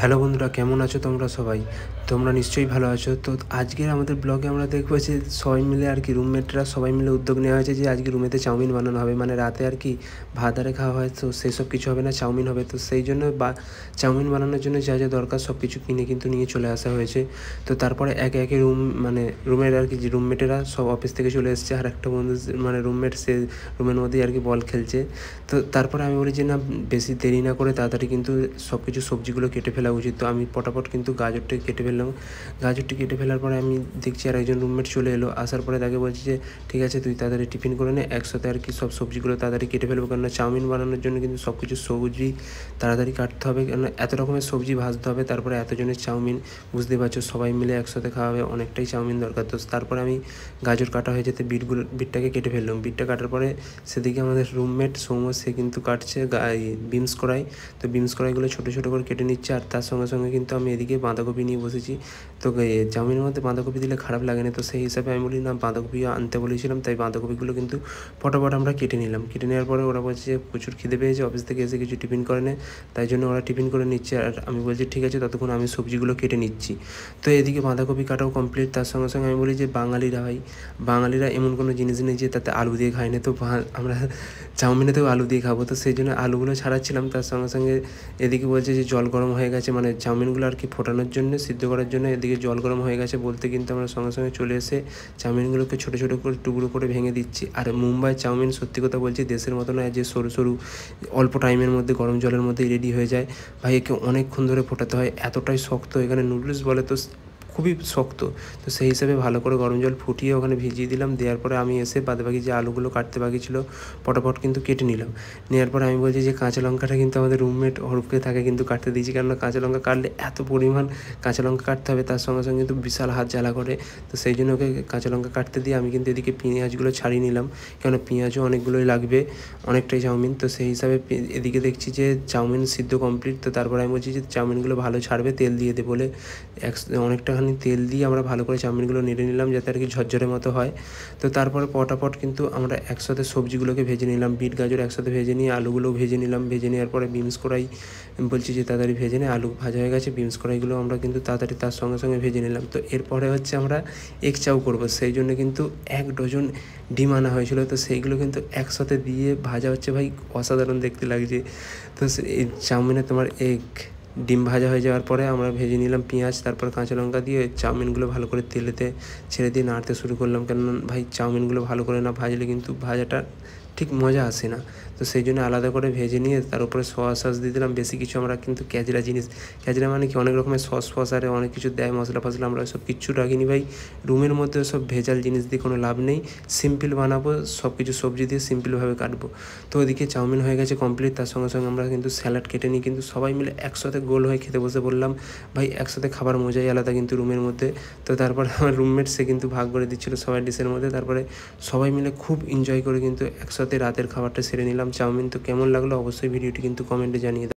Hello বন্ধুরা, কেমন আছো তোমরা সবাই? তোমরা নিশ্চয়ই ভালো আছো। তো আজকের আমাদের ব্লগে আমরা দেখবো যে সবাই মিলে আর কি রুমমেটরা সবাই মিলে উদ্যোগ নেওয়া হয়েছে যে আজকে রুমেতে চাউমিন বানানো হবে। মানে রাতে আর কি ভাত আরে খাওয়া হয়, তো সেসব কিছু হবে না, চাউমিন হবে। তো সেই জন্য চাউমিন বানানোর জন্য যা যা দরকার সব কিছু কিনে কিন্তু নিয়ে চলে আসা হয়েছে। তো তারপরে একে একে রুমের আর কি যে রুমমেটেরা সব অফিস থেকে চলে এসেছে। আর একটা বন্ধু মানে রুমমেট, সে রুমের মধ্যেই আর কি বল খেলছে। তো তারপরে আমি বলি যে না, বেশি দেরি না করে তাড়াতাড়ি কিন্তু সব কিছু সবজিগুলো কেটে ফেলা উচিত। তো আমি পটাপট কিন্তু গাজরটি কেটে ফেললাম। গাজরটি কেটে ফেলার পরে আমি দেখছি আর একজন রুমমেট চলে এলো। আসার পরে তাকে বলছি যে ঠিক আছে, তুই তাড়াতাড়ি টিফিন করে নে, একসাথে আর কি সব সবজিগুলো তাড়াতাড়ি কেটে ফেলবো। কেননা চাউমিন বানানোর জন্য কিন্তু সব কিছু সবজি তাড়াতাড়ি কাটতে হবে, কেননা এত রকমের সবজি ভাজতে হবে। তারপরে এতজনের চাউমিন, বুঝতেই পারছো, সবাই মিলে একসাথে খাওয়া হবে, অনেকটাই চাউমিন দরকার। তো তারপরে আমি গাজর কাটা হয়ে যেতে বিটটাকে কেটে ফেললাম। বিটটা কাটার পরে সেদিকে আমাদের রুমমেট সৌম্য, সে কিন্তু কাটছে বিনস কড়াই। তো বিনস কড়াইগুলো ছোটো ছোটো করে কেটে নিচ্ছে। আর তার সঙ্গে সঙ্গে কিন্তু আমি এদিকে বাঁধাকপি নিয়ে বসেছি। তো চাউমিনের মধ্যে বাঁধাকপি দিলে খারাপ লাগে না, তো সেই হিসাবে আমি বলি না, বাঁধাকপি আনতে বলেছিলাম, তাই বাঁধাকপিগুলো কিন্তু ফটাফট আমরা কেটে নিলাম। কেটে নেওয়ার পরে ওরা বলছে যে প্রচুর খিদে পেয়েছে, অফিস থেকে এসে কিছু টিফিন করে নেয়, তাই জন্য ওরা টিফিন করে নিচ্ছে। আর আমি বলছি ঠিক আছে, ততক্ষণ আমি সবজিগুলো কেটে নিচ্ছি। তো এদিকে বাঁধাকপি কাটাও কমপ্লিট। তার সঙ্গে সঙ্গে আমি বলি যে বাঙালিরা এমন কোনো জিনিস নেই যে তাতে আলু দিয়ে খায় না। তো আমরা চাউমিনেতেও আলু দিয়ে খাবো, তো সেই জন্য আলুগুলো ছাড়াচ্ছিলাম। তার সঙ্গে সঙ্গে এদিকে বলছে যে জল গরম হয়ে গেছে, মানে চাউমিনগুলো আর কি ফোটানোর জন্য, সিদ্ধ করার জন্য। এদিকে জল গরম হয়ে গেছে বলতে কিন্তু আমরা সঙ্গে সঙ্গে চলে এসে চাউমিনগুলোকে ছোটো ছোটো করে টুকরো করে ভেঙে দিচ্ছি। আর মুম্বাই চাউমিন সত্যি কথা বলছি দেশের মতো নয় যে সরু সরু অল্প টাইমের মধ্যে গরম জলের মধ্যেই রেডি হয়ে যায়। ভাই একে অনেকক্ষণ ধরে ফোটাতে হয়, এতটাই শক্ত। এখানে নুডলস বলে তো খুবই শক্ত। তো সেই হিসাবে ভালো করে গরম জল ফুটিয়ে ওখানে ভিজিয়ে দিলাম। দেওয়ার পরে আমি এসে বাদবাকি যে আলুগুলো কাটতে বাকি ছিল পটাপট কিন্তু কেটে নিলাম। নেওয়ার পরে আমি বলছি যে কাঁচা লঙ্কাটা কিন্তু আমাদের রুমমেট অরূপকে তাকে কিন্তু কাটতে দিয়েছি, কেননা কাঁচা লঙ্কা কাটলে এত পরিমাণ কাঁচা লঙ্কা কাটতে হবে, তার সঙ্গে সঙ্গে কিন্তু বিশাল হাত জ্বালা করে। তো সেই জন্য ওকে কাঁচা লঙ্কা কাটতে দিয়ে আমি কিন্তু এদিকে পেঁয়াজগুলো ছাড়িয়ে নিলাম, কেননা পেঁয়াজও অনেকগুলোই লাগবে, অনেকটাই চাউমিন। তো সেই হিসাবে এদিকে দেখছি যে চাউমিন সিদ্ধ কমপ্লিট। তো তারপরে আমি বলছি যে চাউমিনগুলো ভালো ছাড়বে, তেল দিয়ে দে বলে অনেকটাখানি তেল দিয়ে আমরা ভালো করে চাউমিনগুলো নেড়ে নিলাম, যাতে আর কি ঝরঝরে মতো হয়। তো তারপরে পটাপট কিন্তু আমরা একসাথে সবজিগুলোকে ভেজে নিলাম। বিট গাজর একসাথে ভেজে নিয়ে আলুগুলোও ভেজে নিলাম। ভেজে নেওয়ার পরে বিনস কড়াই বলছি যে তাড়াতাড়ি ভেজে নিয়ে, আলু ভাজা হয়ে গেছে, বিনস কড়াইগুলো আমরা কিন্তু তাড়াতাড়ি তার সঙ্গে সঙ্গে ভেজে নিলাম। তো এরপরে হচ্ছে আমরা এগ চাউ করবো, সেই জন্য কিন্তু 1 ডজন ডিম আনা হয়েছিল। তো সেইগুলো কিন্তু একসাথে দিয়ে ভাজা হচ্ছে, ভাই অসাধারণ দেখতে লাগছে। তো এই চাউমিনে তোমার ডিম ভাজা হয়ে যাওয়ার পরে আমরা ভেজে নিলাম পেঁয়াজ, তারপর কাঁচা লঙ্কা দিয়ে চাউমিনগুলো ভালো করে তেলেতে ছেড়ে দিয়ে নাড়তে শুরু করলাম, কেননা ভাই চাউমিনগুলো ভালো করে না ভাজলে কিন্তু ভাজাটা ঠিক মজা আসে না। তো সেই জন্য আলাদা করে ভেজে নিয়ে তার উপরে সস দিয়ে দিলাম। বেশি কিছু আমরা কিন্তু ক্যাজরা মানে কি অনেক রকমের সস আরে অনেক কিছু দেয়, মশলা ফসলা, আমরা সব কিচ্ছু রাখিনি ভাই। রুমের মধ্যে সব ভেজাল জিনিস দিয়ে কোনো লাভ নেই, সিম্পল বানাবো, সব কিছু সবজি দিয়ে সিম্পলভাবে কাটবো। তো ওইদিকে চাউমিন হয়ে গেছে কমপ্লিট। তার সঙ্গে সঙ্গে আমরা কিন্তু স্যালাড কেটে নিই, কিন্তু সবাই মিলে একসাথে গোল হয়ে খেতে বসে বললাম। ভাই একসাথে খাবার মজাই আলাদা কিন্তু রুমের মধ্যে। তো তারপরে আমার রুমমেট, সে কিন্তু ভাগ করে দিচ্ছিলো সবাই ডিশের মধ্যে। তারপরে সবাই মিলে খুব এনজয় করে কিন্তু একসাথে রাতের খাবারটা সেরে নিলাম, চাউমিন। তো কেমন লাগলো অবশ্যই ভিডিওটি কিন্তু কমেন্টে জানিয়ে দাও।